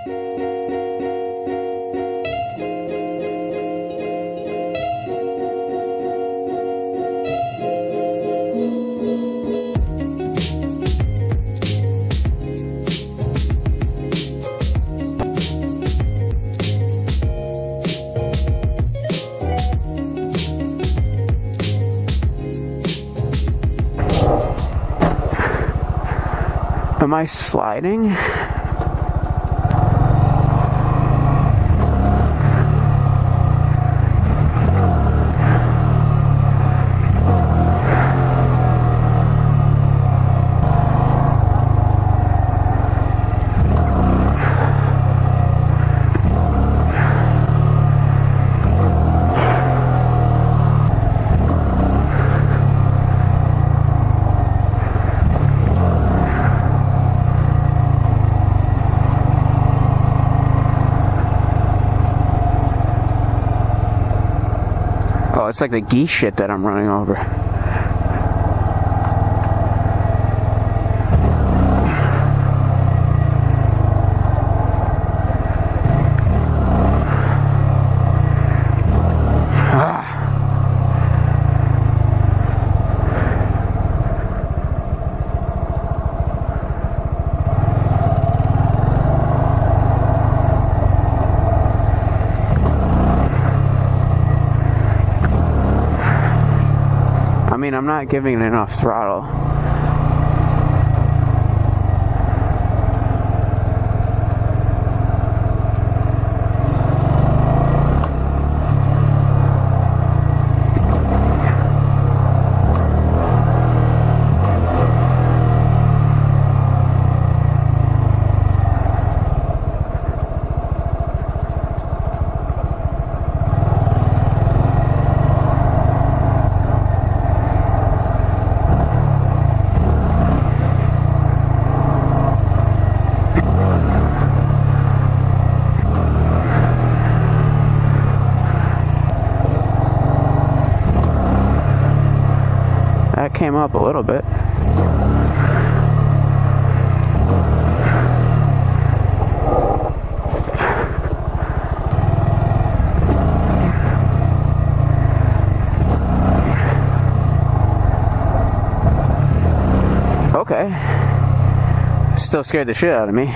Am I sliding? Oh, it's like the geese shit that I'm running over. I mean, I'm not giving it enough throttle. That came up a little bit. Okay. Still scared the shit out of me.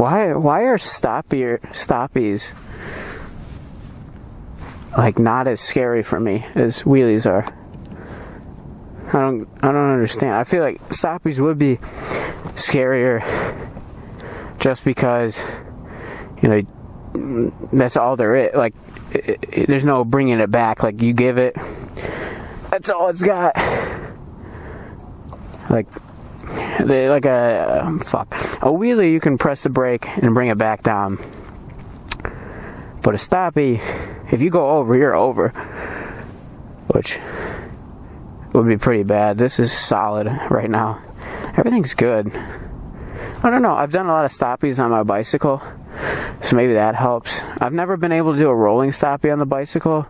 Why are stoppies like not as scary for me as wheelies are? I don't understand. I feel like stoppies would be scarier just because, you know, that's all there is. Like, there's no bringing it back. Like, you give it, that's all it's got. Like a wheelie, you can press the brake and bring it back down. But a stoppie, if you go over, you're over, which would be pretty bad. This is solid right now. Everything's good. I don't know. I've done a lot of stoppies on my bicycle, so maybe that helps. I've never been able to do a rolling stoppie on the bicycle.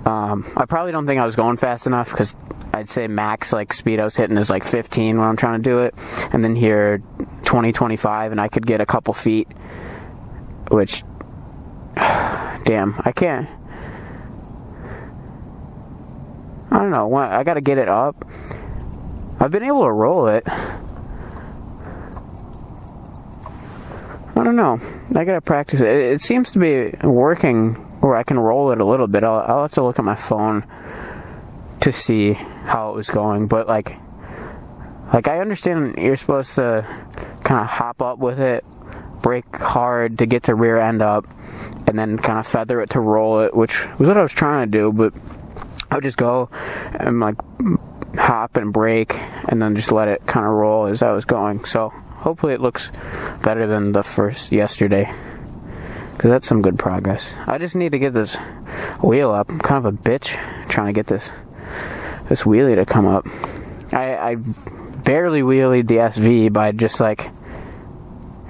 I probably don't think I was going fast enough, because I'd say max like speed I was hitting is like 15 when I'm trying to do it, and then here 20, 25, and I could get a couple feet, which, damn, I can't. I don't know. I gotta get it up. I've been able to roll it. I don't know. I gotta practice it. It seems to be working where I can roll it a little bit. I'll have to look at my phone to see how it was going. But like I understand you're supposed to kind of hop up with it, brake hard to get the rear end up, and then kind of feather it to roll it, which was what I was trying to do. But I would just go and like hop and brake and then just let it kind of roll as I was going. So hopefully it looks better than the first yesterday, because that's some good progress. I just need to get this wheel up. I'm kind of a bitch trying to get this wheelie to come up. I barely wheelied the SV by just like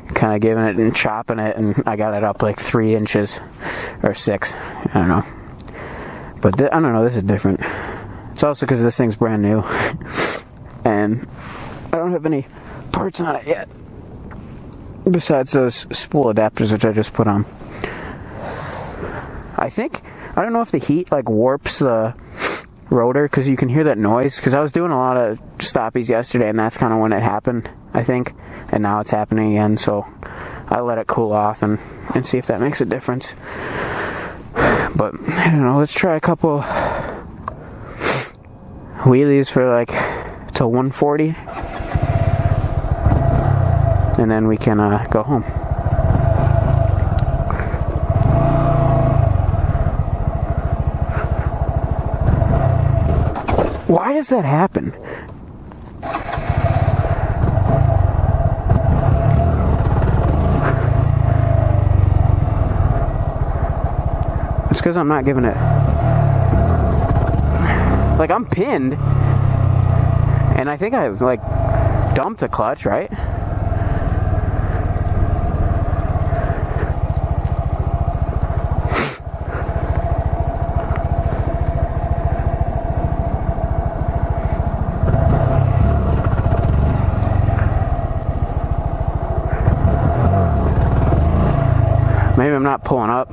kind of giving it and chopping it, and I got it up like 3 inches or 6. I don't know. But I don't know, this is different. It's also because this thing's brand new. And I don't have any parts on it yet, besides those spool adapters which I just put on. I don't know if the heat like warps the rotor, because you can hear that noise. Because I was doing a lot of stoppies yesterday, and that's kind of when it happened, I think. And now it's happening again, so I let it cool off and see if that makes a difference. But I don't know, let's try a couple wheelies for like till 140, and then we can go home. Why does that happen? It's because I'm not giving it. Like, I'm pinned, and I think I've like dumped the clutch, right? Maybe I'm not pulling up.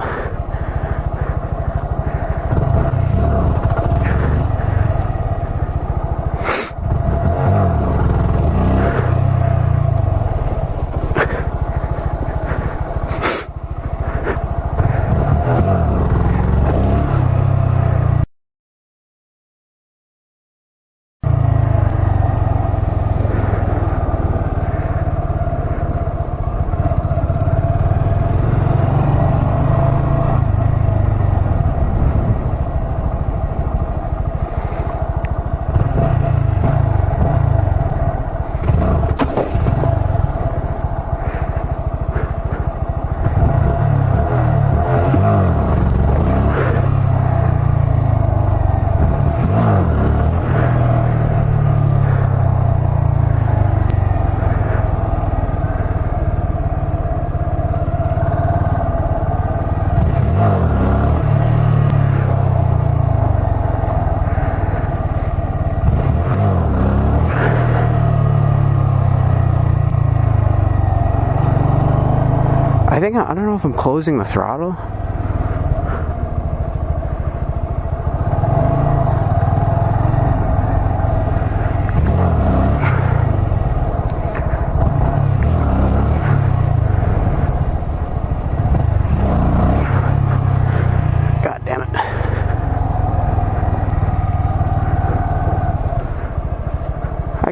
I don't know if I'm closing the throttle.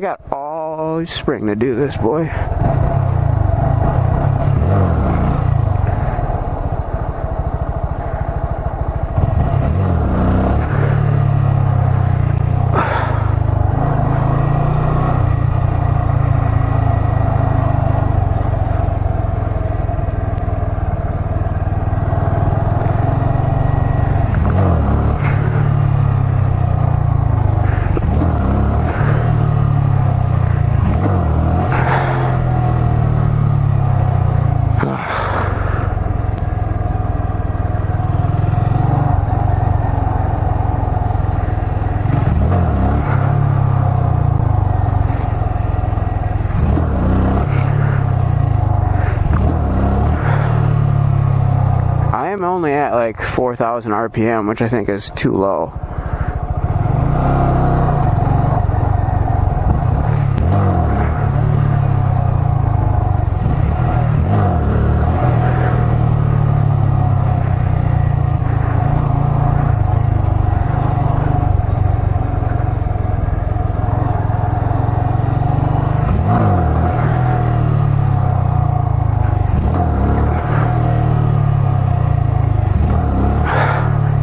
got all spring to do this, boy. I'm only at like 4,000 RPM, which I think is too low.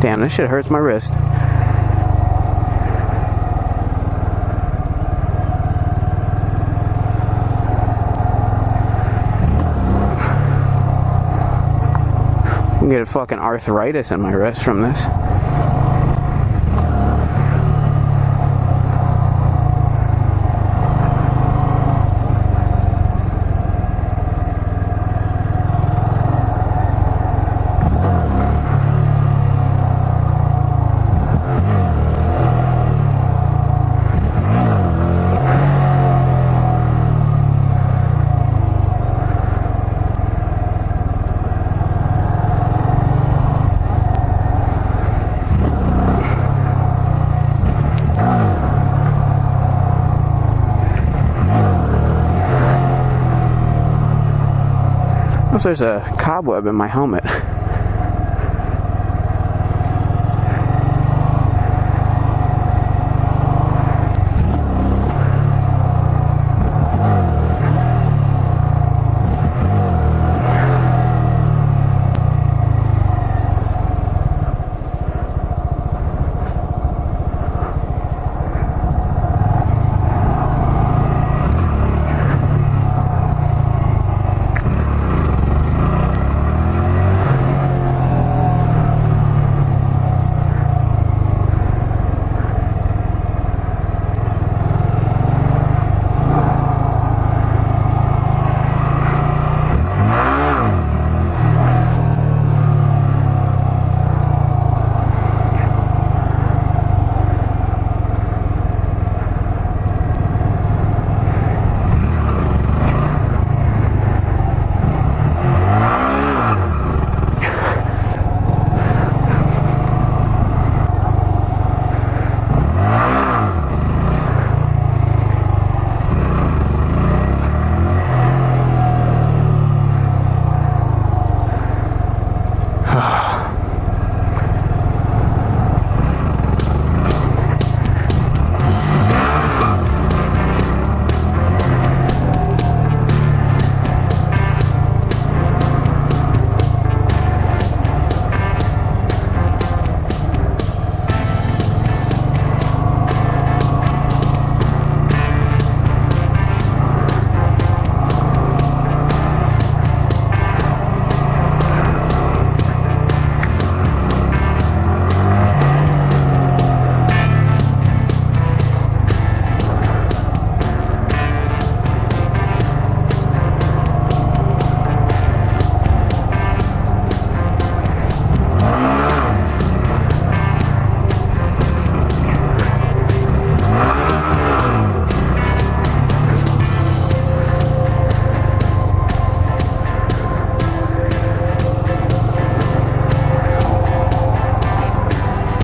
Damn, this shit hurts my wrist. I'm gonna get a fucking arthritis in my wrist from this. There's a cobweb in my helmet.